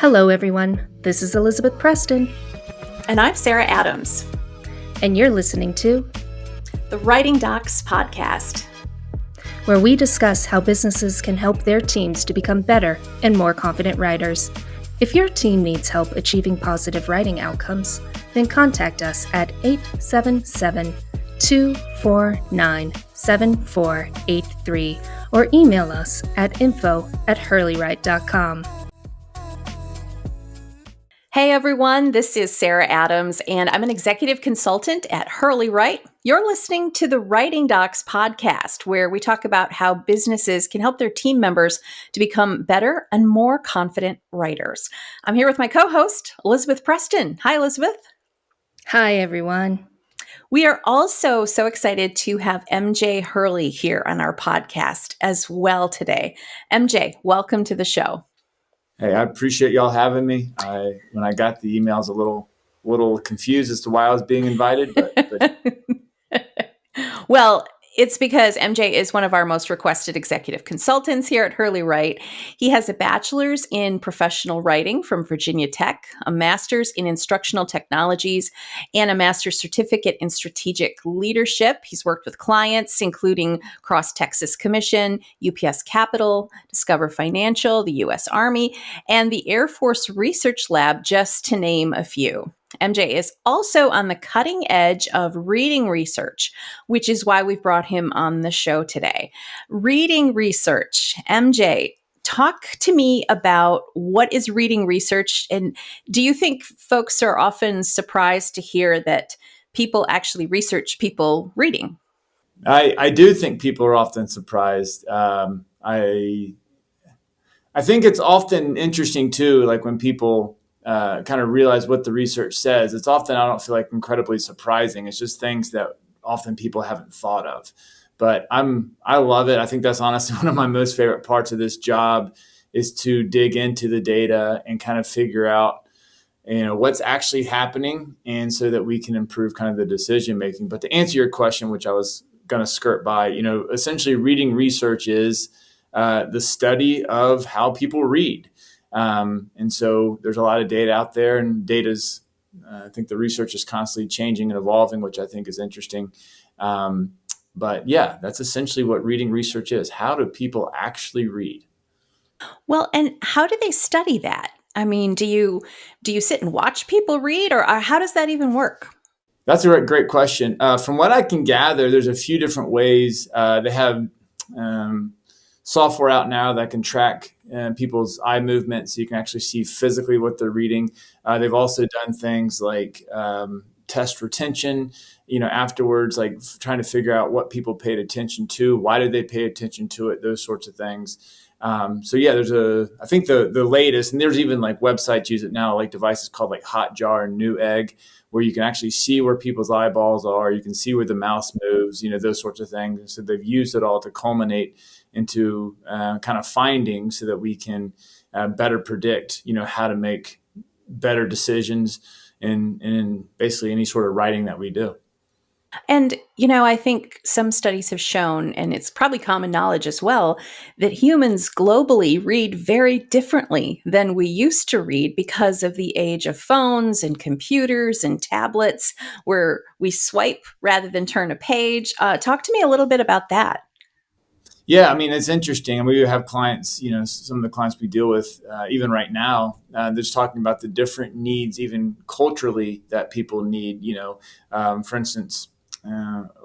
Hello, everyone. This is Elizabeth Preston, And I'm Sarah Adams, and you're listening to the Writing Docs podcast, where we discuss how businesses can help their teams to become better and more confident writers. If your team needs help achieving positive writing outcomes, then contact us at 877-249-7483 or email us at info@hurleywrite.com. Hey everyone, this is Sarah Adams, and I'm an executive consultant at Hurley. You're listening to the Writing Docs podcast, where we talk about how businesses can help their team members to become better and more confident writers. I'm here with my co-host, Elizabeth Preston. Hi, Elizabeth. Hi, everyone. We are also so excited to have MJ Hurley here on our podcast as well today. MJ, welcome to the show. Hey, I appreciate y'all having me. When I got the email, I was a little confused as to why I was being invited, but Well, it's because MJ is one of our most requested executive consultants here at Hurley Write. He has a bachelor's in professional writing from Virginia Tech, a master's in instructional technologies, and a master's certificate in strategic leadership. He's worked with clients including Cross Texas Commission, UPS Capital, Discover Financial, the U.S. Army, and the Air Force Research Lab, just to name a few. MJ is also on the cutting edge of reading research, which is why we've brought him on the show today. Reading research. MJ, talk to me about what is reading research, and do you think folks are often surprised to hear that people actually research people reading? I do think people are often surprised. I think it's often interesting too, like when people kind of realize what the research says. It's often, I don't feel like, incredibly surprising. It's just things that often people haven't thought of. But I love it. I think that's honestly one of my most favorite parts of this job, is to dig into the data and kind of figure out, what's actually happening, and so that we can improve kind of the decision making. But to answer your question, which I was going to skirt by, essentially reading research is the study of how people read. And so there's a lot of data out there, and I think the research is constantly changing and evolving, which I think is interesting. But yeah, that's essentially what reading research is. How do people actually read? Well, and how do they study that? I mean, do you sit and watch people read, or how does that even work? That's a great question. From what I can gather, there's a few different ways. They have software out now that can track people's eye movement, so you can actually see physically what they're reading. They've also done things like test retention, afterwards, like trying to figure out what people paid attention to, why did they pay attention to it, those sorts of things. So yeah, I think the latest, and there's even like websites use it now, like devices called like Hotjar and Newegg, where you can actually see where people's eyeballs are. You can see where the mouse moves, those sorts of things. So they've used it all to culminate into kind of findings so that we can better predict, how to make better decisions in basically any sort of writing that we do. And, I think some studies have shown, and it's probably common knowledge as well, that humans globally read very differently than we used to read because of the age of phones and computers and tablets, where we swipe rather than turn a page. Talk to me a little bit about that. Yeah, I mean, it's interesting. And we have clients, some of the clients we deal with, even right now, they're just talking about the different needs, even culturally, that people need. For instance,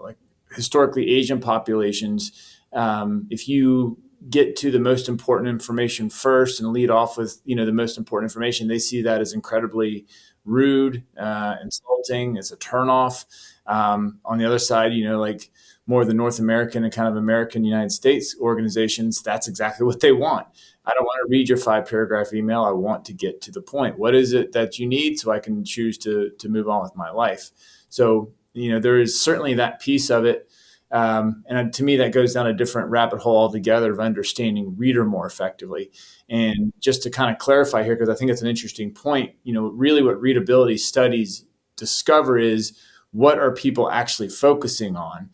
like historically Asian populations, if you get to the most important information first and lead off with, the most important information, they see that as incredibly rude, insulting. It's a turnoff. On the other side, like more of the North American and kind of American United States organizations, that's exactly what they want. I don't want to read your 5-paragraph email. I want to get to the point. What is it that you need so I can choose to move on with my life? So, there is certainly that piece of it. And to me, that goes down a different rabbit hole altogether of understanding reader more effectively. And just to kind of clarify here, because I think it's an interesting point, really what readability studies discover is, what are people actually focusing on?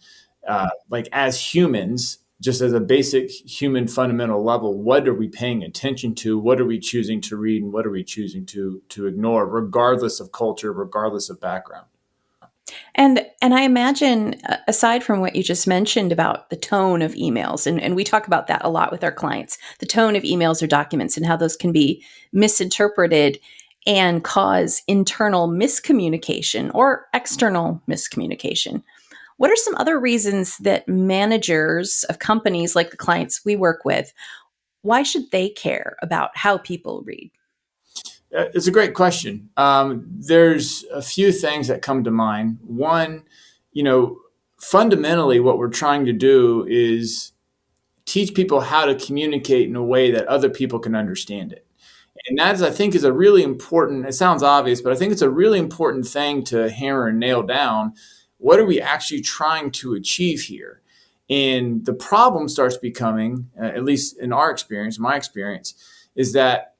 Like as humans, just as a basic human fundamental level, what are we paying attention to? What are we choosing to read, and what are we choosing to ignore, regardless of culture, regardless of background? And I imagine, aside from what you just mentioned about the tone of emails, and we talk about that a lot with our clients, the tone of emails or documents and how those can be misinterpreted and cause internal miscommunication or external miscommunication. What are some other reasons that managers of companies like the clients we work with, why should they care about how people read? It's a great question. There's a few things that come to mind. One, you know, fundamentally, what we're trying to do is teach people how to communicate in a way that other people can understand it. And that is, I think, is a really important, it sounds obvious, but I think it's a really important thing to hammer and nail down. What are we actually trying to achieve here? And the problem starts becoming, at least in our experience, my experience, is that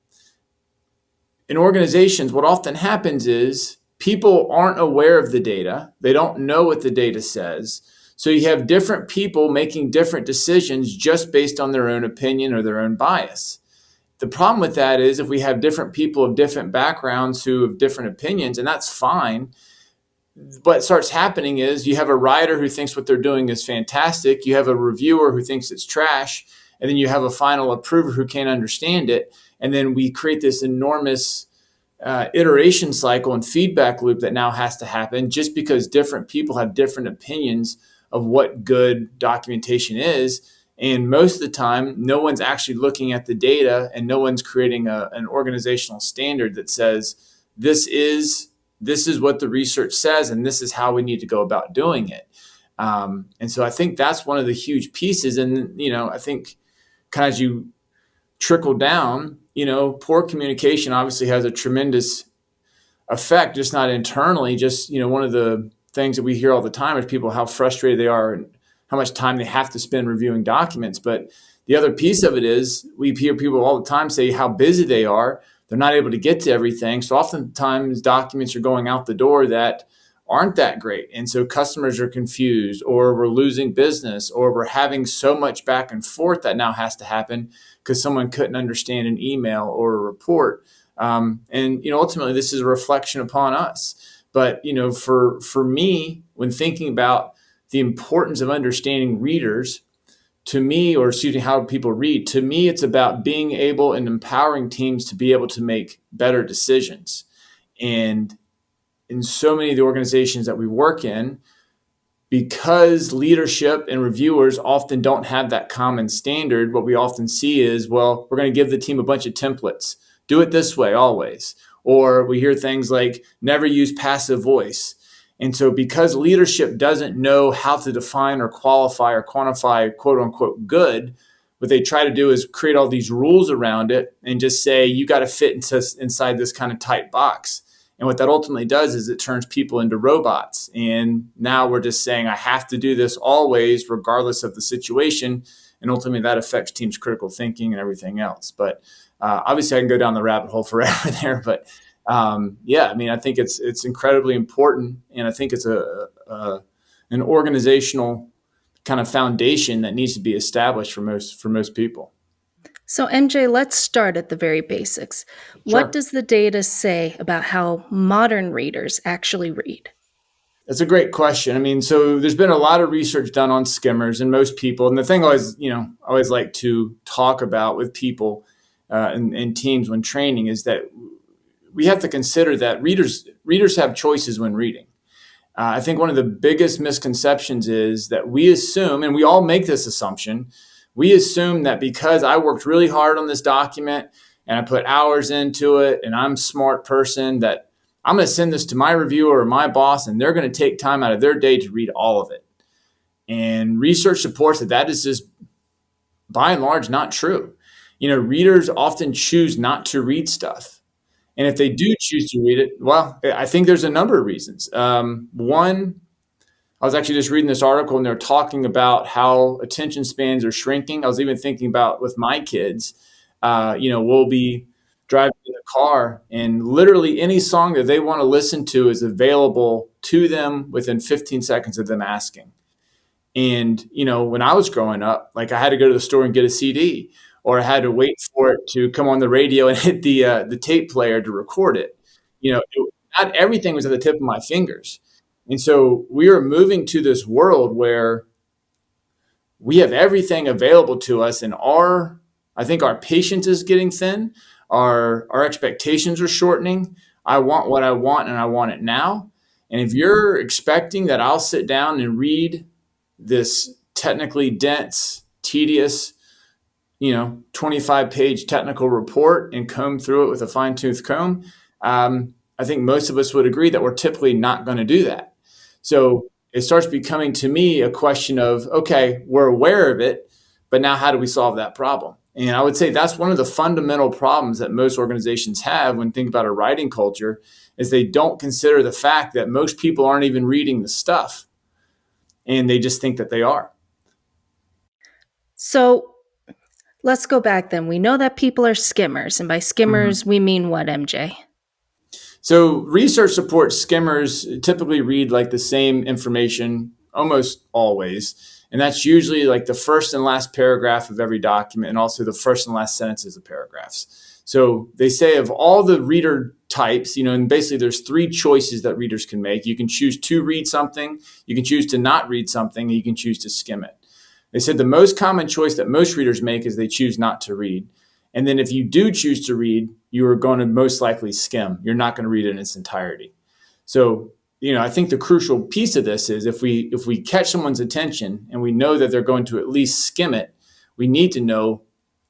in organizations, what often happens is people aren't aware of the data. They don't know what the data says. So you have different people making different decisions just based on their own opinion or their own bias. The problem with that is if we have different people of different backgrounds who have different opinions, and that's fine, what starts happening is you have a writer who thinks what they're doing is fantastic, you have a reviewer who thinks it's trash, and then you have a final approver who can't understand it. And then we create this enormous iteration cycle and feedback loop that now has to happen just because different people have different opinions of what good documentation is. And most of the time, no one's actually looking at the data and no one's creating an organizational standard that says, this is what the research says, and this is how we need to go about doing it. And so I think that's one of the huge pieces. And, I think kind of as you trickle down, poor communication obviously has a tremendous effect, just not internally, just, one of the things that we hear all the time is people, how frustrated they are and how much time they have to spend reviewing documents. But the other piece of it is we hear people all the time say how busy they are. They're not able to get to everything. So oftentimes documents are going out the door that aren't that great. And so customers are confused, or we're losing business, or we're having so much back and forth that now has to happen because someone couldn't understand an email or a report. And ultimately, this is a reflection upon us. But for me, when thinking about the importance of understanding readers, to me, or excuse me, how people read, to me, it's about being able and empowering teams to be able to make better decisions. And in so many of the organizations that we work in, because leadership and reviewers often don't have that common standard, what we often see is, well, we're going to give the team a bunch of templates. Do it this way always. Or we hear things like never use passive voice. And so because leadership doesn't know how to define or qualify or quantify quote unquote good, what they try to do is create all these rules around it and just say, you got to fit inside this kind of tight box. And what that ultimately does is it turns people into robots. And now we're just saying, I have to do this always, regardless of the situation. And ultimately that affects teams' critical thinking and everything else. But obviously I can go down the rabbit hole forever there. But I think it's incredibly important. And I think it's an organizational kind of foundation that needs to be established for most people. So, MJ, let's start at the very basics. What Sure. does the data say about how modern readers actually read? That's a great question. I mean, so there's been a lot of research done on skimmers, and most people, and the thing I always like to talk about with people and teams when training is that we have to consider that readers have choices when reading. I think one of the biggest misconceptions is that we assume, and we all make this assumption, we assume that because I worked really hard on this document and I put hours into it and I'm a smart person, that I'm going to send this to my reviewer or my boss and they're going to take time out of their day to read all of it. And research supports that is just by and large not true. Readers often choose not to read stuff. And if they do choose to read it, well, I think there's a number of reasons. One, I was actually just reading this article and they're talking about how attention spans are shrinking. I was even thinking about with my kids, we'll be driving in the car and literally any song that they want to listen to is available to them within 15 seconds of them asking. And, when I was growing up, like I had to go to the store and get a CD, or I had to wait for it to come on the radio and hit the tape player to record it. Not everything was at the tip of my fingers. And so we are moving to this world where we have everything available to us, and I think our patience is getting thin. Our expectations are shortening. I want what I want, and I want it now. And if you're expecting that I'll sit down and read this technically dense, tedious, 25-page technical report and comb through it with a fine-tooth comb, I think most of us would agree that we're typically not going to do that. So it starts becoming, to me, a question of, okay, we're aware of it, but now how do we solve that problem? And I would say that's one of the fundamental problems that most organizations have when thinking about a writing culture, is they don't consider the fact that most people aren't even reading the stuff, and they just think that they are. So let's go back then. We know that people are skimmers, and by skimmers, we mean what, MJ? So research supports skimmers typically read like the same information almost always. And that's usually like the first and last paragraph of every document, and also the first and last sentences of paragraphs. So they say of all the reader types, and basically there's 3 choices that readers can make. You can choose to read something, you can choose to not read something, and you can choose to skim it. They said the most common choice that most readers make is they choose not to read. And then if you do choose to read, you are going to most likely skim. You're not going to read it in its entirety. So, I think the crucial piece of this is if we catch someone's attention and we know that they're going to at least skim it, we need to know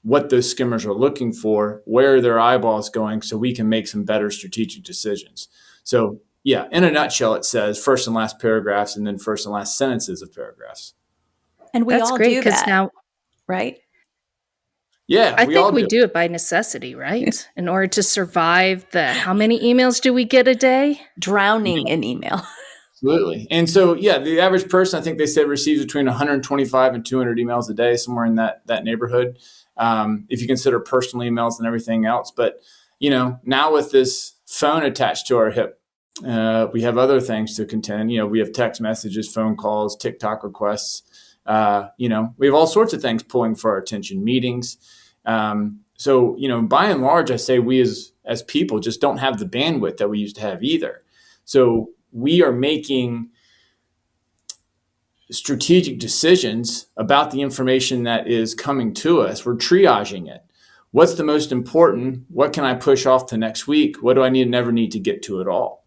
what those skimmers are looking for, where are their eyeballs going, so we can make some better strategic decisions. So, yeah, in a nutshell, it says first and last paragraphs, and then first and last sentences of paragraphs. And we That's all great, do because that, now Yeah, I we think all we do. do it by necessity, right? In order to survive how many emails do we get a day? drowning in email. Absolutely. And so, yeah, the average person, I think they say, receives between 125 and 200 emails a day, somewhere in that neighborhood, if you consider personal emails and everything else. But, now with this phone attached to our hip, we have other things to contend. We have text messages, phone calls, TikTok requests. We have all sorts of things pulling for our attention, meetings. So, by and large, I say we as people just don't have the bandwidth that we used to have either. So we are making strategic decisions about the information that is coming to us. We're triaging it. What's the most important? What can I push off to next week? What do I never need to get to at all?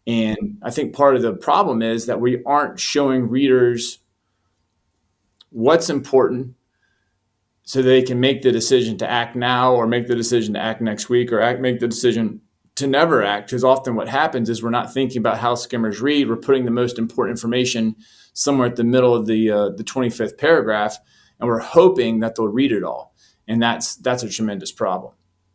And I think part of the problem is that we aren't showing readers what's important so they can make the decision to act now, or make the decision to act next week, or make the decision to never act. Because often what happens is we're not thinking about how skimmers read. We're putting the most important information somewhere at the middle of the 25th paragraph, and we're hoping that they'll read it all. And that's a tremendous problem.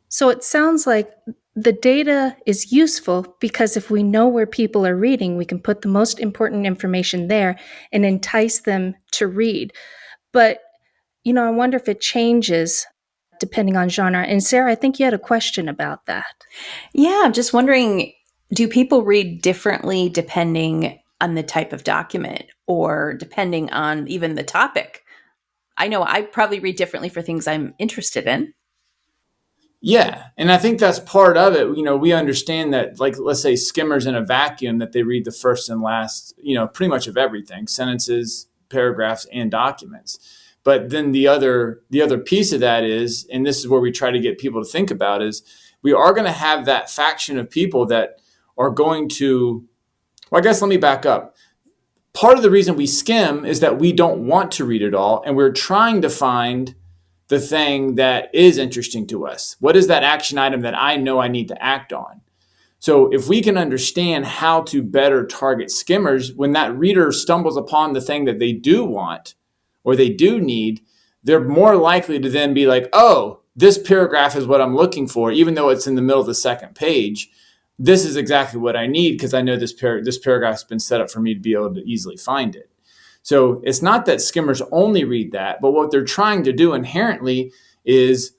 So it sounds like the data is useful because if we know where people are reading, we can put the most important information there and entice them to read. But, I wonder if it changes depending on genre. And Sarah, I think you had a question about that. Yeah, I'm just wondering, do people read differently depending on the type of document, or depending on even the topic? I know I probably read differently for things I'm interested in. Yeah. And I think that's part of it. We understand that, like, let's say skimmers in a vacuum, that they read the first and last, pretty much of everything, sentences, paragraphs, and documents. But then the other piece of that is, and this is where we try to get people to think about, is we are going to have that faction of people that are going to, well, I guess let me back up. Part of the reason we skim is that we don't want to read it all, and we're trying to find the thing that is interesting to us. What is that action item that I know I need to act on? So if we can understand how to better target skimmers, when that reader stumbles upon the thing that they do want or they do need, they're more likely to then be like, oh, this paragraph is what I'm looking for, even though it's in the middle of the second page. This is exactly what I need because I know this paragraph has been set up for me to be able to easily find it. So it's not that skimmers only read that, but what they're trying to do inherently is,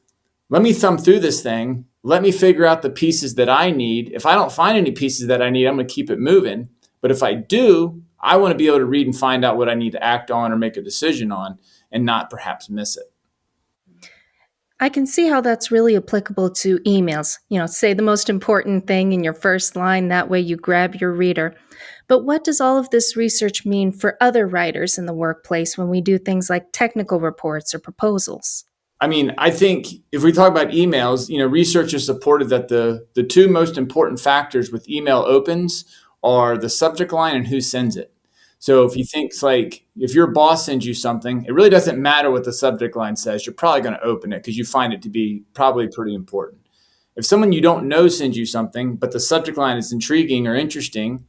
let me thumb through this thing. Let me figure out the pieces that I need. If I don't find any pieces that I need, I'm going to keep it moving. But if I do, I want to be able to read and find out what I need to act on or make a decision on and not perhaps miss it. I can see how that's really applicable to emails. Say the most important thing in your first line, that way you grab your reader. But what does all of this research mean for other writers in the workplace when we do things like technical reports or proposals? I mean, I think if we talk about emails, research has supported that the two most important factors with email opens are the subject line and who sends it. So if you think it's like if your boss sends you something, it really doesn't matter what the subject line says. You're probably going to open it because you find it to be probably pretty important. If someone you don't know sends you something, but the subject line is intriguing or interesting,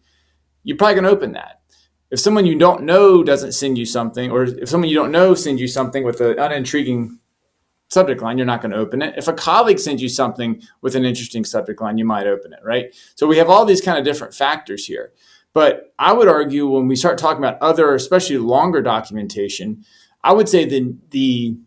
you're probably going to open that. If someone you don't know doesn't send you something, or if someone you don't know sends you something with an unintriguing subject line, you're not going to open it. If a colleague sends you something with an interesting subject line, you might open it, right? So we have all these kind of different factors here. But I would argue when we start talking about other, especially longer documentation, I would say the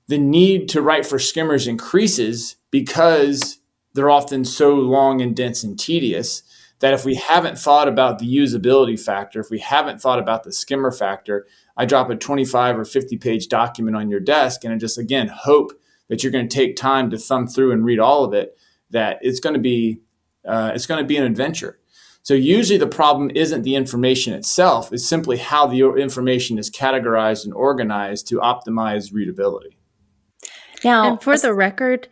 need to write for skimmers increases because they're often so long and dense and tedious that if we haven't thought about the usability factor, if we haven't thought about the skimmer factor, I drop a 25 or 50 page document on your desk and I just, again, hope that you're going to take time to thumb through and read all of it, that it's going to be an adventure. So usually the problem isn't the information itself, it's simply how the information is categorized and organized to optimize readability. Now, And for the record,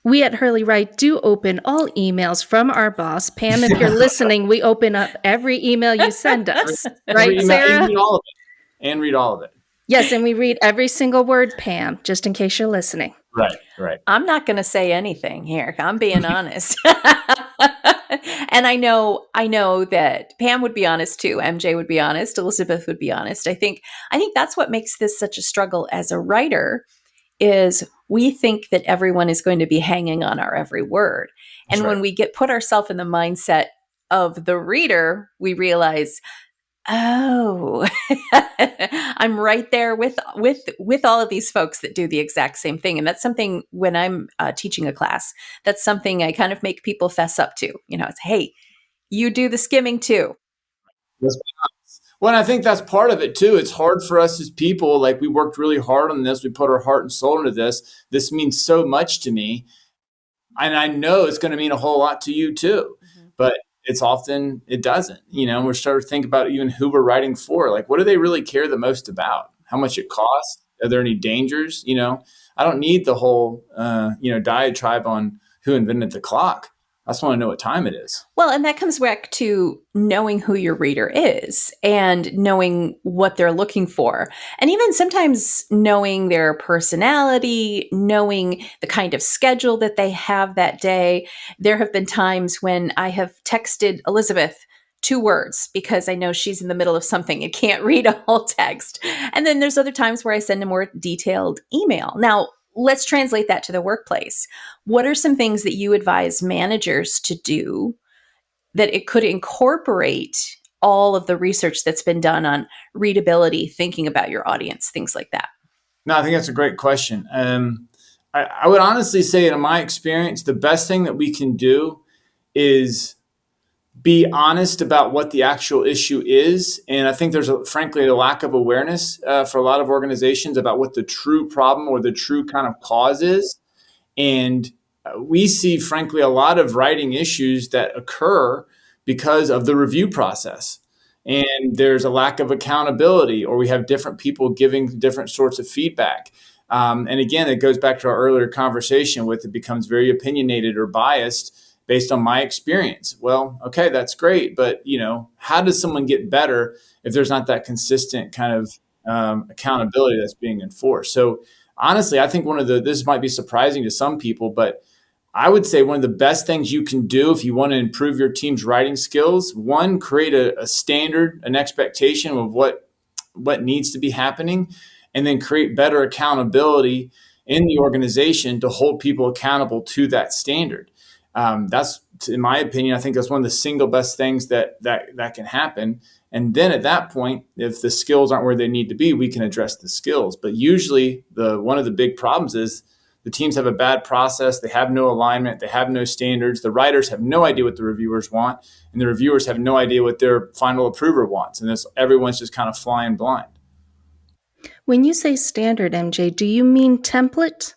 we at Hurley Wright do open all emails from our boss. Pam, if you're listening, we open up every email you send us. Right, Email, and Sarah? read all of it. And read all of it. Yes, and we read every single word, Pam, just in case you're listening. Right, right. I'm not going to say anything here. I'm being honest. And I know that Pam would be honest too. MJ would be honest. Elizabeth would be honest. I think that's what makes this such a struggle as a writer is we think that everyone is going to be hanging on our every word. That's And right. when we put ourselves in the mindset of the reader, we realize, oh, I'm right there with all of these folks that do the exact same thing. And that's something when I'm teaching a class, that's something I kind of make people fess up to. It's, hey, you do the skimming too. Let's be honest. Well, and I think that's part of it too. It's hard for us as people. Like we worked really hard on this. We put our heart and soul into this. This means so much to me. And I know it's going to mean a whole lot to you too. Mm-hmm. But it's often, it doesn't. We're starting to think about even who we're writing for. Like, what do they really care the most about? How much it costs? Are there any dangers? I don't need the whole, diatribe on who invented the clock. I just want to know what time it is. Well, and that comes back to knowing who your reader is and knowing what they're looking for. And even sometimes knowing their personality, knowing the kind of schedule that they have that day. There have been times when I have texted Elizabeth 2 words because I know she's in the middle of something and can't read a whole text. And then there's other times where I send a more detailed email. Now, let's translate that to the workplace. What are some things that you advise managers to do that it could incorporate all of the research that's been done on readability, thinking about your audience, things like that? No, I think that's a great question. I would honestly say, in my experience, the best thing that we can do is be honest about what the actual issue is. And I think there's, frankly, a lack of awareness for a lot of organizations about what the true problem or the true kind of cause is. And we see, frankly, a lot of writing issues that occur because of the review process. And there's a lack of accountability, or we have different people giving different sorts of feedback. And again, it goes back to our earlier conversation with it becomes very opinionated or biased based on my experience. Well, okay, that's great. But, how does someone get better if there's not that consistent kind of accountability that's being enforced? So honestly, I think this might be surprising to some people, but I would say one of the best things you can do if you want to improve your team's writing skills, one, create a standard, an expectation of what needs to be happening, and then create better accountability in the organization to hold people accountable to that standard. That's, in my opinion, I think that's one of the single best things that can happen. And then at that point, if the skills aren't where they need to be, we can address the skills. But usually one of the big problems is The teams have a bad process. They have no alignment. They have no standards. The writers have no idea what the reviewers want, and the reviewers have no idea what their final approver wants. And everyone's just kind of flying blind. When you say standard, MJ, do you mean template?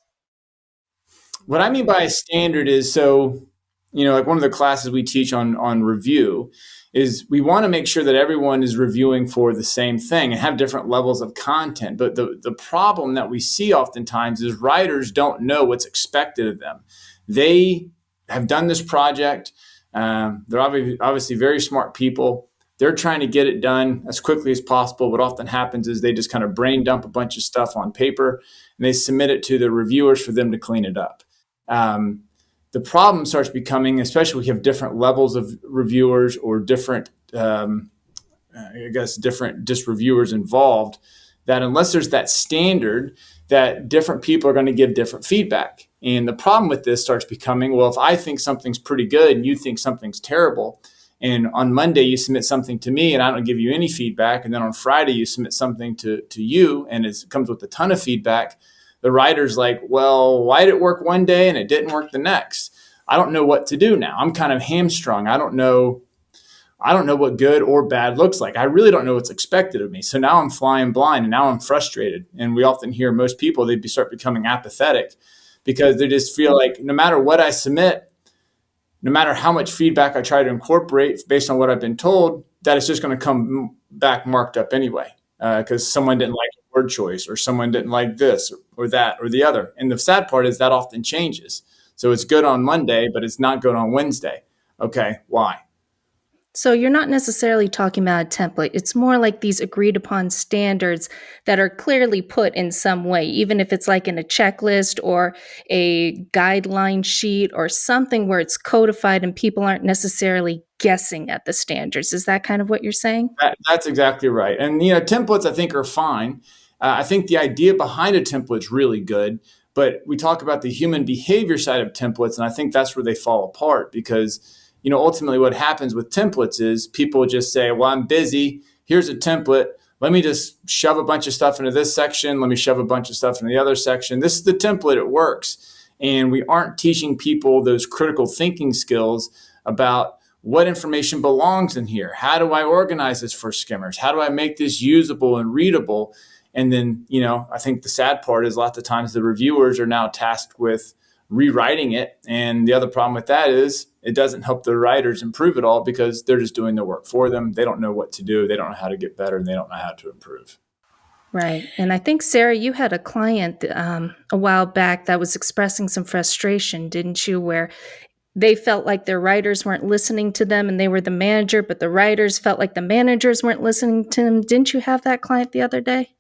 What I mean by a standard is, so, like one of the classes we teach on review is we want to make sure that everyone is reviewing for the same thing and have different levels of content. But the problem that we see oftentimes is writers don't know what's expected of them. They have done this project. They're obviously very smart people. They're trying to get it done as quickly as possible. What often happens is they just kind of brain dump a bunch of stuff on paper and they submit it to the reviewers for them to clean it up. The problem starts becoming, especially if you have different levels of reviewers or different, different just reviewers involved, that unless there's that standard, that different people are going to give different feedback. And the problem with this starts becoming, well, if I think something's pretty good and you think something's terrible, and on Monday you submit something to me and I don't give you any feedback, and then on Friday you submit something to you and it comes with a ton of feedback, the writer's like, well, why did it work one day and it didn't work the next? I don't know what to do now. I'm kind of hamstrung. I don't know what good or bad looks like. I really don't know what's expected of me. So now I'm flying blind and now I'm frustrated. And we often hear most people, they start becoming apathetic because they just feel like no matter what I submit, no matter how much feedback I try to incorporate based on what I've been told, that it's just going to come back marked up anyway because someone didn't like a word choice or someone didn't like this or that or the other. And the sad part is that often changes. So it's good on Monday, but it's not good on Wednesday. Okay, why? So you're not necessarily talking about a template. It's more like these agreed upon standards that are clearly put in some way, even if it's like in a checklist or a guideline sheet or something where it's codified and people aren't necessarily guessing at the standards. Is that kind of what you're saying? That's exactly right. And, templates I think are fine. I think the idea behind a template is really good, but we talk about the human behavior side of templates, and I think that's where they fall apart because ultimately what happens with templates is people just say, well, I'm busy. Here's a template. Let me just shove a bunch of stuff into this section. Let me shove a bunch of stuff into the other section. This is the template. It works. And we aren't teaching people those critical thinking skills about what information belongs in here. How do I organize this for skimmers? How do I make this usable and readable? And then, I think the sad part is lots of times the reviewers are now tasked with rewriting it. And the other problem with that is it doesn't help the writers improve at all because they're just doing the work for them. They don't know what to do. They don't know how to get better and they don't know how to improve. Right. And I think, Sarah, you had a client a while back that was expressing some frustration, didn't you? Where they felt like their writers weren't listening to them and they were the manager, but the writers felt like the managers weren't listening to them. Didn't you have that client the other day?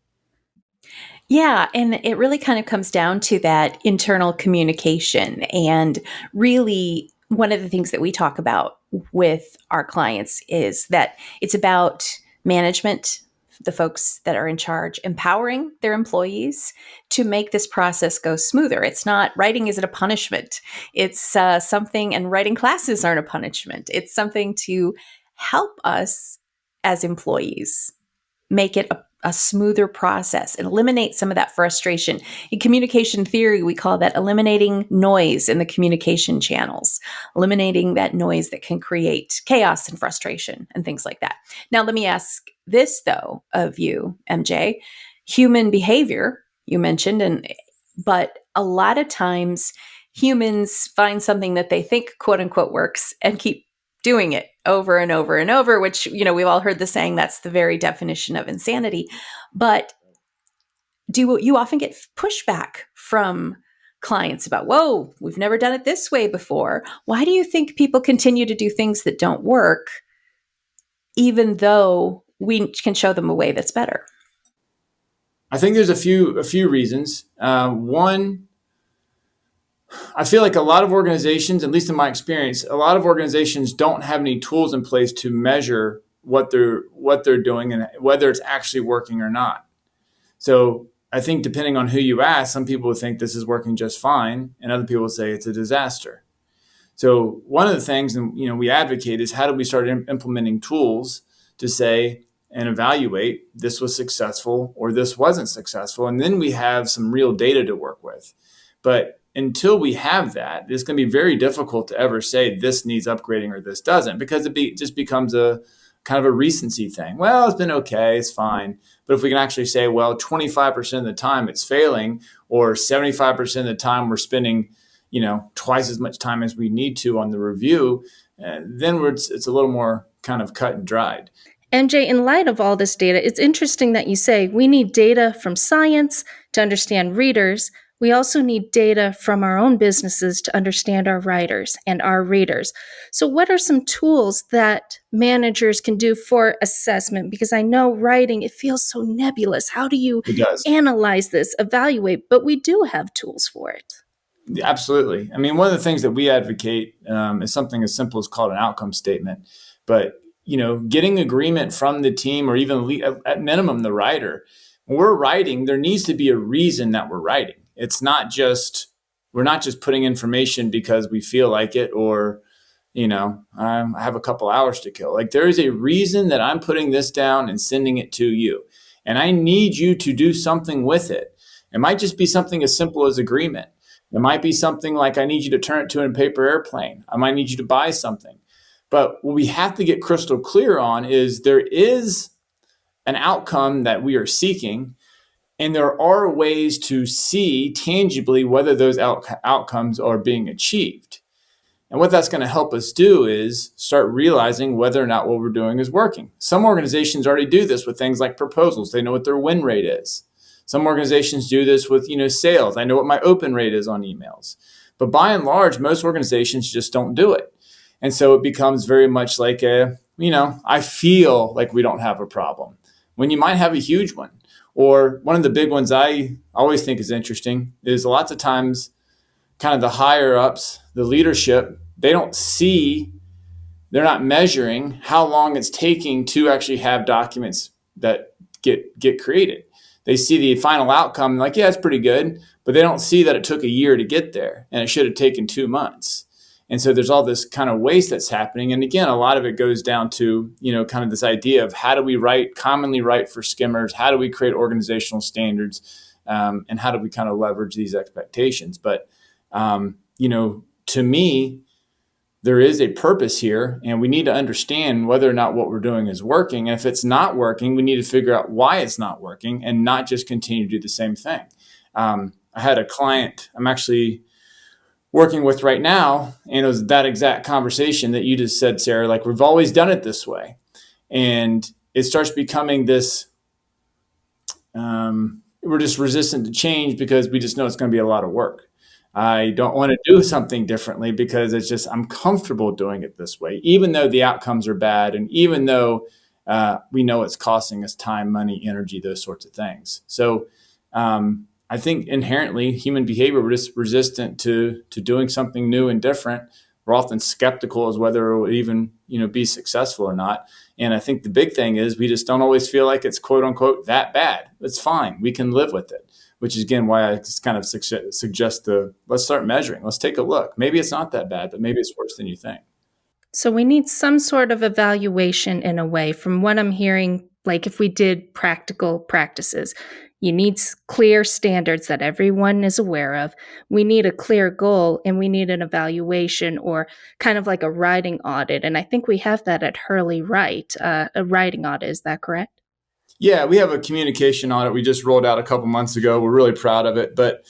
Yeah, and it really kind of comes down to that internal communication. And really, one of the things that we talk about with our clients is that it's about management, the folks that are in charge, empowering their employees to make this process go smoother. It's not, writing isn't a punishment. It's something, and writing classes aren't a punishment. It's something to help us as employees make it a smoother process and eliminate some of that frustration. In communication theory, we call that eliminating noise in the communication channels, eliminating that noise that can create chaos and frustration and things like that. Now, let me ask this, though, of you, MJ. Human behavior, you mentioned, but a lot of times humans find something that they think, quote unquote, works and keep doing it over and over and over, which, we've all heard the saying, that's the very definition of insanity. But do you often get pushback from clients about, whoa, we've never done it this way before? Why do you think people continue to do things that don't work, even though we can show them a way that's better? I think there's a few reasons. One, I feel like a lot of organizations, at least in my experience, a lot of organizations don't have any tools in place to measure what they're doing and whether it's actually working or not. So I think depending on who you ask, some people would think this is working just fine, and other people will say it's a disaster. So one of the things, and we advocate, is how do we start implementing tools to say and evaluate this was successful or this wasn't successful, and then we have some real data to work with. But until we have that, it's going to be very difficult to ever say this needs upgrading or this doesn't, because just becomes a kind of a recency thing. Well, it's been okay, it's fine. But if we can actually say, well, 25% of the time it's failing, or 75% of the time we're spending, twice as much time as we need to on the review, then it's a little more kind of cut and dried. MJ, in light of all this data, it's interesting that you say we need data from science to understand readers. We also need data from our own businesses to understand our writers and our readers. So, what are some tools that managers can do for assessment? Because I know writing, it feels so nebulous. How do you It does. analyze this, evaluate? But we do have tools for it. Absolutely. I mean, one of the things that we advocate is something as simple as called an outcome statement. But, getting agreement from the team, or even at minimum the writer, when we're writing, there needs to be a reason that we're writing. It's not just, we're not just putting information because we feel like it, or, I have a couple hours to kill. Like, there is a reason that I'm putting this down and sending it to you. And I need you to do something with it. It might just be something as simple as agreement. It might be something like, I need you to turn it to a paper airplane. I might need you to buy something. But what we have to get crystal clear on is there is an outcome that we are seeking, and there are ways to see tangibly whether those outcomes are being achieved. And what that's going to help us do is start realizing whether or not what we're doing is working. Some organizations already do this with things like proposals. They know what their win rate is. Some organizations do this with, sales. I know what my open rate is on emails. But by and large, most organizations just don't do it. And so it becomes very much like I feel like we don't have a problem, when you might have a huge one. Or one of the big ones I always think is interesting is lots of times kind of the higher ups, the leadership, they're not measuring how long it's taking to actually have documents that get created. They see the final outcome, like, yeah, it's pretty good, but they don't see that it took a year to get there and it should have taken 2 months. And so there's all this kind of waste that's happening. And again, a lot of it goes down to, kind of this idea of how do we commonly write for skimmers? How do we create organizational standards? And how do we kind of leverage these expectations? But, to me, there is a purpose here, and we need to understand whether or not what we're doing is working. And if it's not working, we need to figure out why it's not working and not just continue to do the same thing. I had a client I'm actually working with right now, and it was that exact conversation that you just said, Sarah. Like, we've always done it this way. And it starts becoming this, we're just resistant to change because we just know it's going to be a lot of work. I don't want to do something differently because I'm comfortable doing it this way, even though the outcomes are bad. And even though we know it's costing us time, money, energy, those sorts of things. So I think inherently human behavior, we're just resistant to doing something new and different. We're often skeptical as whether it will even, be successful or not. And I think the big thing is we just don't always feel like it's quote unquote that bad. It's fine. We can live with it, which is again why I just kind of suggest let's start measuring. Let's take a look. Maybe it's not that bad, but maybe it's worse than you think. So we need some sort of evaluation in a way. From what I'm hearing, like if we did practical practices, you need clear standards that everyone is aware of. We need a clear goal, and we need an evaluation, or kind of like a writing audit. And I think we have that at Hurley, right? A writing audit, is that correct? Yeah, we have a communication audit we just rolled out a couple months ago. We're really proud of it. But,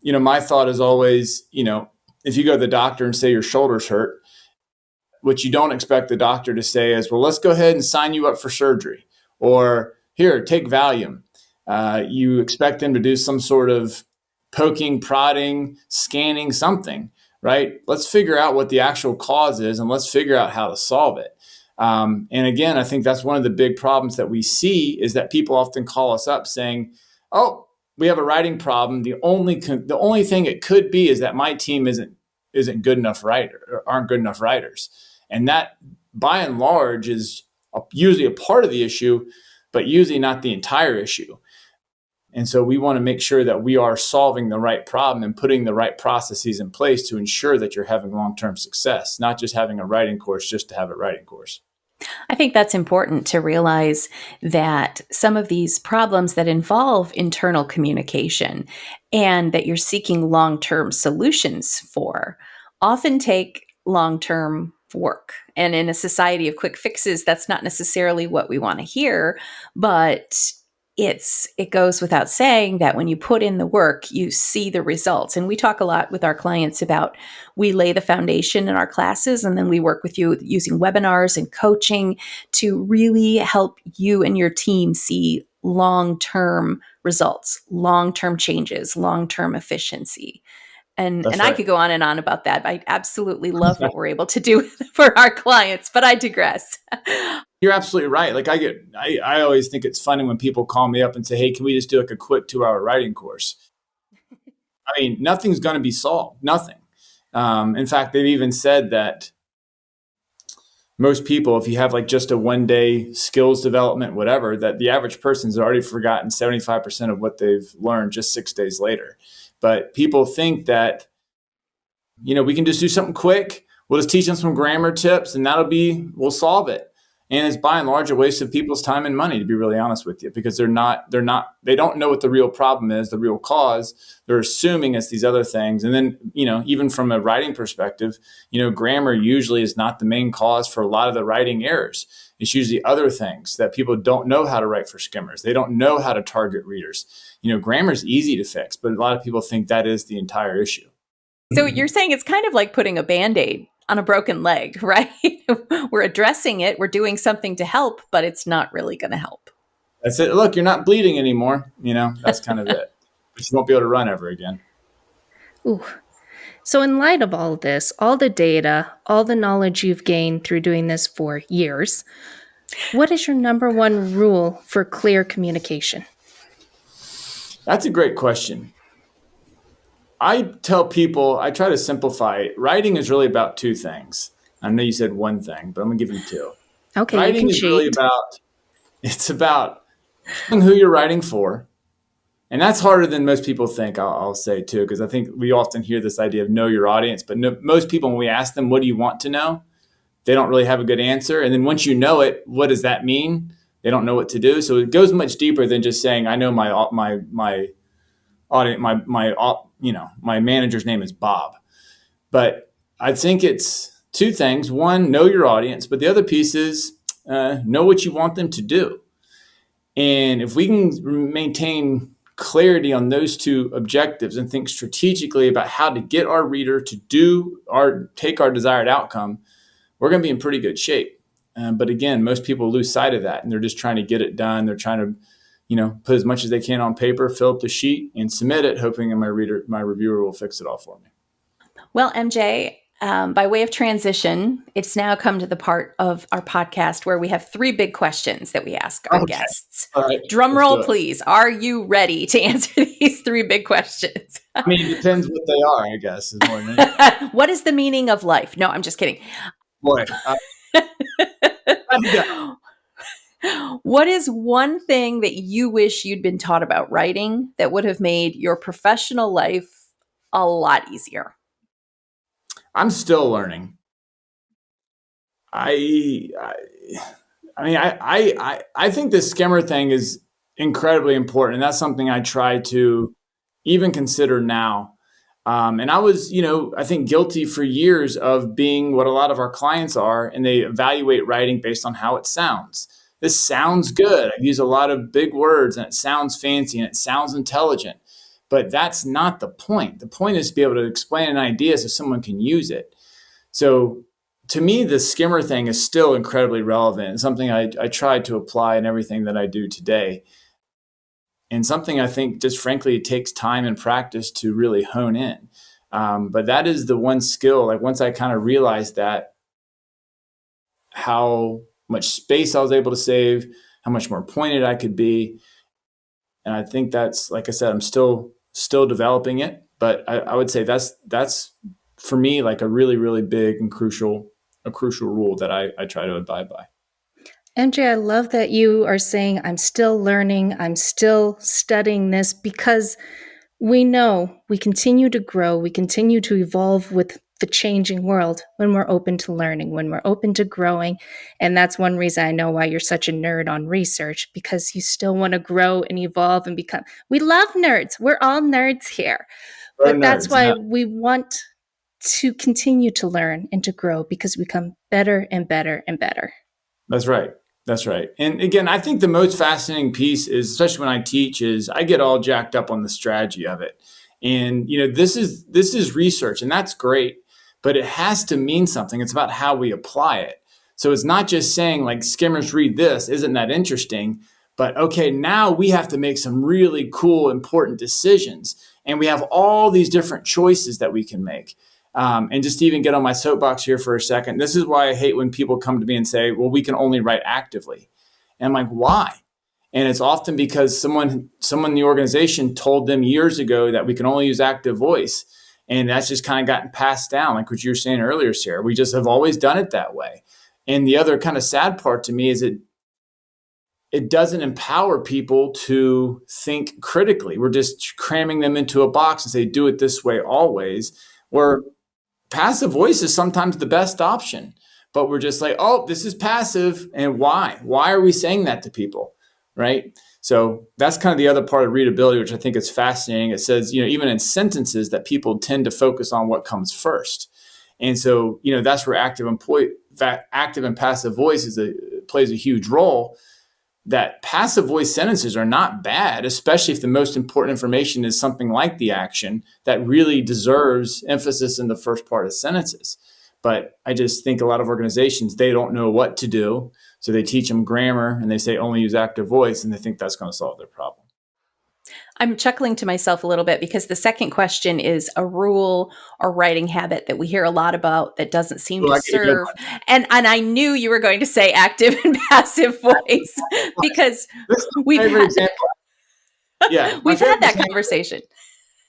my thought is always, if you go to the doctor and say your shoulder's hurt, what you don't expect the doctor to say is, well, let's go ahead and sign you up for surgery, or here, take Valium. You expect them to do some sort of poking, prodding, scanning, something, right? Let's figure out what the actual cause is, and let's figure out how to solve it. And again, I think that's one of the big problems that we see is that people often call us up saying, oh, we have a writing problem. The only thing it could be is that my team isn't good enough aren't good enough writers. And that, by and large, is usually a part of the issue, but usually not the entire issue. And so we want to make sure that we are solving the right problem and putting the right processes in place to ensure that you're having long-term success, not just having a writing course just to have a writing course. I think that's important to realize that some of these problems that involve internal communication and that you're seeking long term solutions for often take long term work. And in a society of quick fixes, that's not necessarily what we want to hear, but it goes without saying that when you put in the work, you see the results. And we talk a lot with our clients about we lay the foundation in our classes, and then we work with you using webinars and coaching to really help you and your team see long-term results, long-term changes, long-term efficiency. And That's I right. could go on and on about that. I absolutely love what we're able to do for our clients, but I digress. You're absolutely right. Like I always think it's funny when people call me up and say, "Hey, can we just do like a quick 2 hour writing course?" I mean, nothing's going to be solved. Nothing. In fact, they've even said that most people, if you have like just a 1 day skills development, whatever, that the average person's already forgotten 75% of what they've learned just 6 days later. But people think that, we can just do something quick. We'll just teach them some grammar tips and we'll solve it. And it's by and large a waste of people's time and money, to be really honest with you, because they don't know what the real problem is, the real cause. They're assuming it's these other things. And then, even from a writing perspective, grammar usually is not the main cause for a lot of the writing errors. It's usually other things that people don't know how to write for skimmers. They don't know how to target readers. Grammar is easy to fix, but a lot of people think that is the entire issue. So you're saying it's kind of like putting a Band-Aid on a broken leg, right? We're addressing it, we're doing something to help, but it's not really going to help. That's it. Look, you're not bleeding anymore. That's kind of it. But you won't be able to run ever again. Ooh. So, in light of all of this, all the data, all the knowledge you've gained through doing this for years, what is your number one rule for clear communication? That's a great question. I tell people, I try to simplify it. Writing is really about two things. I know you said one thing, but I'm going to give you two. Okay, you Writing can is really cheat. it's about knowing who you're writing for. And that's harder than most people think, I'll say too, because I think we often hear this idea of know your audience. But most people, when we ask them, what do you want to know? They don't really have a good answer. And then once you know it, what does that mean? They don't know what to do. So it goes much deeper than just saying, I know my audience, my manager's name is Bob. But I think it's two things. One, know your audience, but the other piece is know what you want them to do. And if we can maintain clarity on those two objectives and think strategically about how to get our reader to take our desired outcome, we're going to be in pretty good shape. But again, most people lose sight of that, and they're just trying to get it done. They're trying to, put as much as they can on paper, fill up the sheet, and submit it, hoping my reviewer will fix it all for me. Well, MJ, by way of transition, it's now come to the part of our podcast where we have three big questions that we ask our Okay. guests. All right. Drum Let's do roll, it. please. Are you ready to answer these three big questions? I mean, it depends what they are, I guess, is more than anything. What is the meaning of life? No, I'm just kidding. Boy, I go. What is one thing that you wish you'd been taught about writing that would have made your professional life a lot easier? I'm still learning. I, I, I mean, I think this skimmer thing is incredibly important, and that's something I try to even consider now. And I was, I think guilty for years of being what a lot of our clients are, and they evaluate writing based on how it sounds. This sounds good. I've used a lot of big words, and it sounds fancy, and it sounds intelligent. But that's not the point. The point is to be able to explain an idea so someone can use it. So to me, the skimmer thing is still incredibly relevant and something I try to apply in everything that I do today. And something I think just frankly, it takes time and practice to really hone in. But that is the one skill, like once I kind of realized that, how much space I was able to save, how much more pointed I could be. And I think that's, like I said, I'm still developing it, but I would say that's for me, like a really, really big and crucial rule that I try to abide by. MJ, I love that you are saying, I'm still learning, I'm still studying this, because we know we continue to grow, we continue to evolve with the changing world when we're open to learning, when we're open to growing. And that's one reason I know why you're such a nerd on research, because you still want to grow and evolve and become. We love nerds. We're all nerds here. We're But that's nerds. why we want to continue to learn and to grow, because we become better and better and better. That's right. That's right. And again, I think the most fascinating piece is, especially when I teach, is I get all jacked up on the strategy of it. And this is research, and that's great, but it has to mean something. It's about how we apply it. So it's not just saying like skimmers read this, isn't that interesting? But okay, now we have to make some really cool, important decisions. And we have all these different choices that we can make. And just to even get on my soapbox here for a second, this is why I hate when people come to me and say, well, we can only write actively. And I'm like, why? And it's often because someone in the organization told them years ago that we can only use active voice. And that's just kind of gotten passed down, like what you were saying earlier, Sarah. We just have always done it that way. And the other kind of sad part to me is it doesn't empower people to think critically. We're just cramming them into a box and say, do it this way always. Where passive voice is sometimes the best option, but we're just like, oh, this is passive. And why? Why are we saying that to people? Right? So that's kind of the other part of readability, which I think is fascinating. It says, even in sentences, that people tend to focus on what comes first. And so, that's where active and passive voice plays a huge role. That passive voice sentences are not bad, especially if the most important information is something like the action that really deserves emphasis in the first part of sentences. But I just think a lot of organizations, they don't know what to do. So they teach them grammar and they say only use active voice, and they think that's going to solve their problem. I'm chuckling to myself a little bit because the second question is a rule or writing habit that we hear a lot about that doesn't seem to serve. And I knew you were going to say active and passive voice because we've had, we've had that conversation.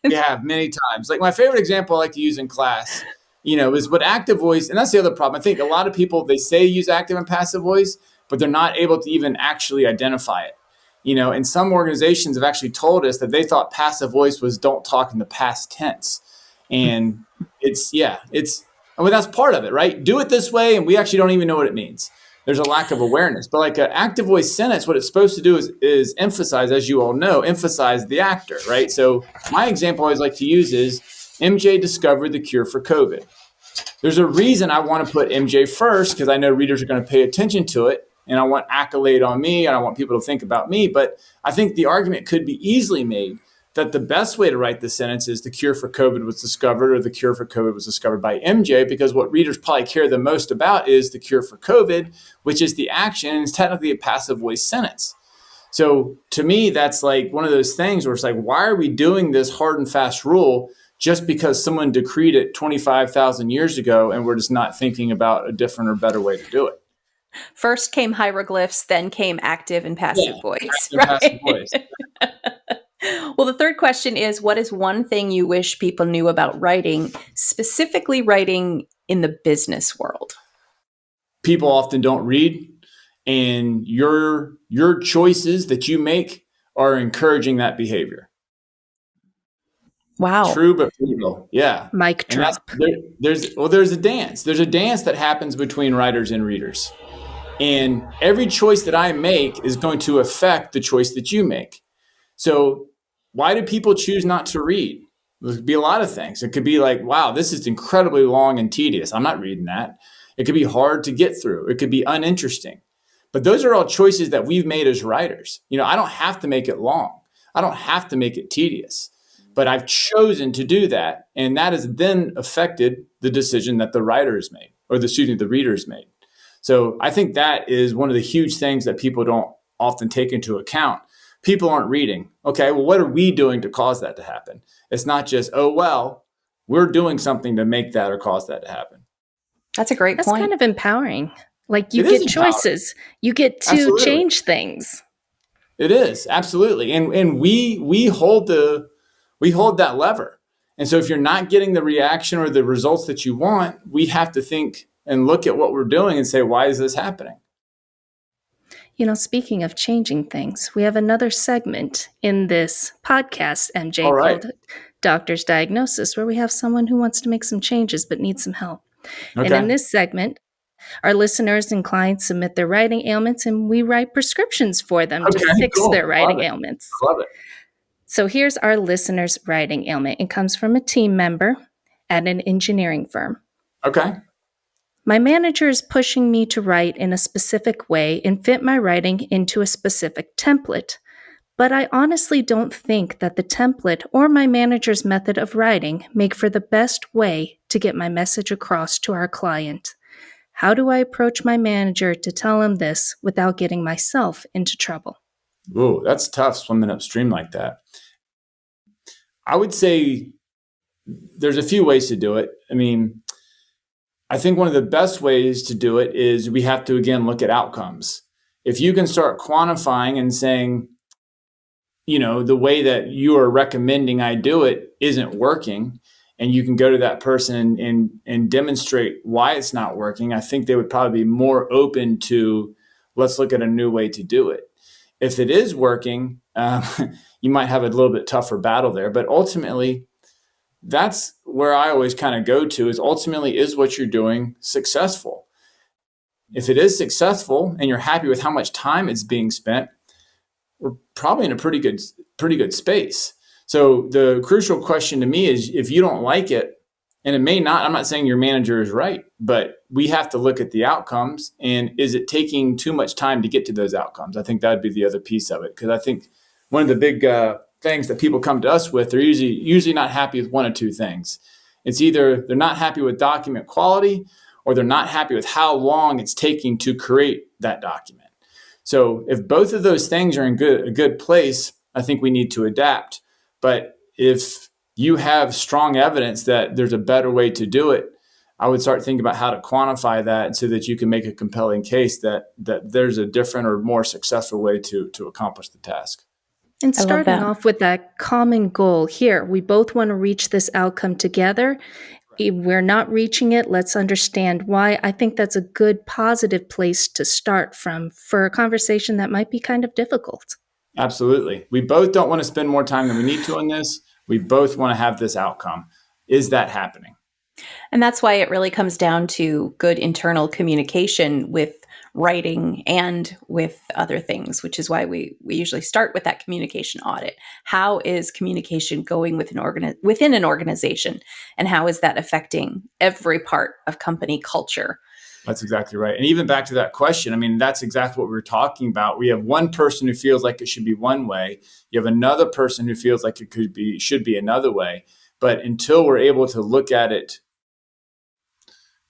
Yeah, many times. Like my favorite example I like to use in class, is what active voice, and that's the other problem. I think a lot of people, they say use active and passive voice, but they're not able to even actually identify it. And some organizations have actually told us that they thought passive voice was don't talk in the past tense. And that's part of it, right? Do it this way, and we actually don't even know what it means. There's a lack of awareness. But like an active voice sentence, what it's supposed to do is emphasize, as you all know, emphasize the actor, right? So my example I always like to use is MJ discovered the cure for COVID. There's a reason I want to put MJ first, because I know readers are going to pay attention to it. And I want accolade on me, and I want people to think about me. But I think the argument could be easily made that the best way to write the sentence is the cure for COVID was discovered, or the cure for COVID was discovered by MJ, because what readers probably care the most about is the cure for COVID, which is the action, and it's technically a passive voice sentence. So to me, that's like one of those things where it's like, why are we doing this hard and fast rule just because someone decreed it 25,000 years ago, and we're just not thinking about a different or better way to do it? First came hieroglyphs, then came active and passive voice. Active and passive voice. Well, the third question is, what is one thing you wish people knew about writing, specifically writing in the business world? People often don't read, and your choices that you make are encouraging that behavior. Wow. True, but brutal. Yeah. Mic drop. There's a dance. There's a dance that happens between writers and readers. And every choice that I make is going to affect the choice that you make. So why do people choose not to read? There could be a lot of things. It could be like, wow, this is incredibly long and tedious. I'm not reading that. It could be hard to get through. It could be uninteresting. But those are all choices that we've made as writers. I don't have to make it long. I don't have to make it tedious. But I've chosen to do that. And that has then affected the decision that the writer has made, or the reader has made. So I think that is one of the huge things that people don't often take into account. People aren't reading. Okay, well, what are we doing to cause that to happen? It's not just, oh, well, we're doing something to make that or cause that to happen. That's a great point. That's kind of empowering. Like you get choices. You get to change things. It is, absolutely. And we hold that lever. And so if you're not getting the reaction or the results that you want, we have to think and look at what we're doing and say, why is this happening? Speaking of changing things, we have another segment in this podcast, MJ, All right. called Doctor's Diagnosis, where we have someone who wants to make some changes but needs some help. And in Okay. this segment, our listeners and clients submit their writing ailments, and we write prescriptions for them to Okay. fix Cool. their I love writing it. ailments. I love it. So here's our listener's writing ailment. It comes from a team member at an engineering firm. Okay. My manager is pushing me to write in a specific way and fit my writing into a specific template. But I honestly don't think that the template or my manager's method of writing make for the best way to get my message across to our client. How do I approach my manager to tell him this without getting myself into trouble? Ooh, that's tough swimming upstream like that. I would say there's a few ways to do it. I mean, I think one of the best ways to do it is we have to, again, look at outcomes. If you can start quantifying and saying, the way that you are recommending I do it isn't working, and you can go to that person and demonstrate why it's not working, I think they would probably be more open to, let's look at a new way to do it. If it is working, you might have a little bit tougher battle there, but ultimately, that's where I always kind of go to is ultimately, is what you're doing successful? If it is successful and you're happy with how much time it's being spent, we're probably in a pretty good space. So the crucial question to me is, if you don't like it, and it may not, I'm not saying your manager is right, but we have to look at the outcomes, and is it taking too much time to get to those outcomes? I think that'd be the other piece of it, because I think one of the big things that people come to us with, they're usually not happy with one of two things. It's either they're not happy with document quality, or they're not happy with how long it's taking to create that document. So if both of those things are in a good place, I think we need to adapt. But if you have strong evidence that there's a better way to do it, I would start thinking about how to quantify that so that you can make a compelling case that there's a different or more successful way to accomplish the task. And I love starting that. off with that common goal here, we both want to reach this outcome together. If we're not reaching it, let's understand why. I think that's a good, positive place to start from for a conversation that might be kind of difficult. Absolutely. We both don't want to spend more time than we need to on this. We both want to have this outcome. Is that happening? And that's why it really comes down to good internal communication with writing and with other things, which is why we usually start with that communication audit. How is communication going within an organization? And how is that affecting every part of company culture? That's exactly right. And even back to that question, I mean, that's exactly what we were talking about. We have one person who feels like it should be one way. You have another person who feels like it should be another way. But until we're able to look at it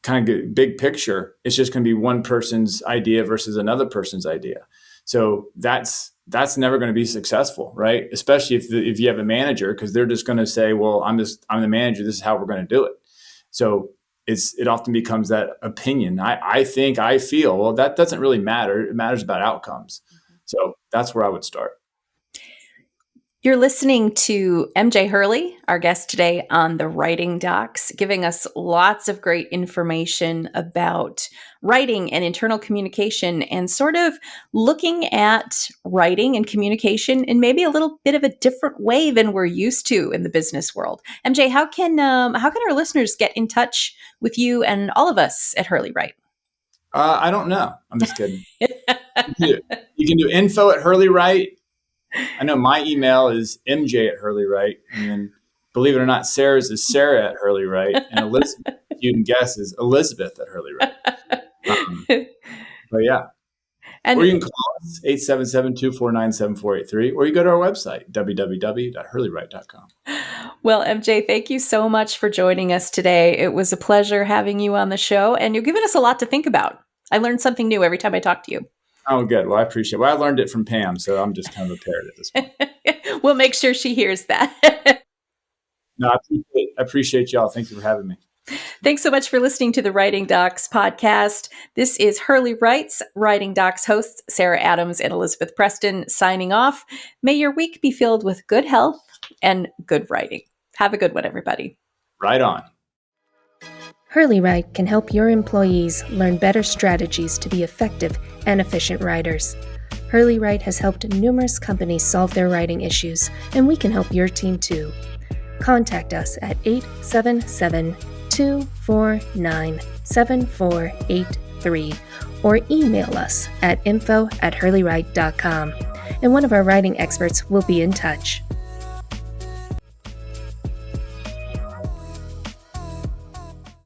kind of big picture, it's just going to be one person's idea versus another person's idea. So that's never going to be successful, right? Especially if you have a manager, because they're just going to say, well, I'm the manager, this is how we're going to do it. So it often becomes that opinion. I think, I feel, well, that doesn't really matter. It matters about outcomes. So that's where I would start. You're listening to MJ Hurley, our guest today on the Writing Docs, giving us lots of great information about writing and internal communication, and sort of looking at writing and communication in maybe a little bit of a different way than we're used to in the business world. MJ, how can our listeners get in touch with you and all of us at Hurley Write? I don't know. I'm just kidding. You can do info@Hurley I know my email is mj@Hurley and then, believe it or not, Sarah's is Sarah@Hurley and Elizabeth, if you can guess, is Elizabeth@Hurley But yeah, And or you can call us 877-249-7483, or you go to our website, www.hurleywrite.com. well, MJ, thank you so much for joining us today. It was a pleasure having you on the show, and you're giving us a lot to think about. I learned something new every time I talk to you. Oh, good. Well, I appreciate it. Well, I learned it from Pam, so I'm just kind of a parrot at this point. We'll make sure she hears that. No, I appreciate y'all. Thank you for having me. Thanks so much for listening to the Writing Docs podcast. This is Hurley Writes, Writing Docs hosts Sarah Adams and Elizabeth Preston signing off. May your week be filled with good health and good writing. Have a good one, everybody. Right on. Hurley Write can help your employees learn better strategies to be effective and efficient writers. Hurley Write has helped numerous companies solve their writing issues, and we can help your team too. contact us at 877 249 7483 or email us at info@hurleywrite.com, and one of our writing experts will be in touch.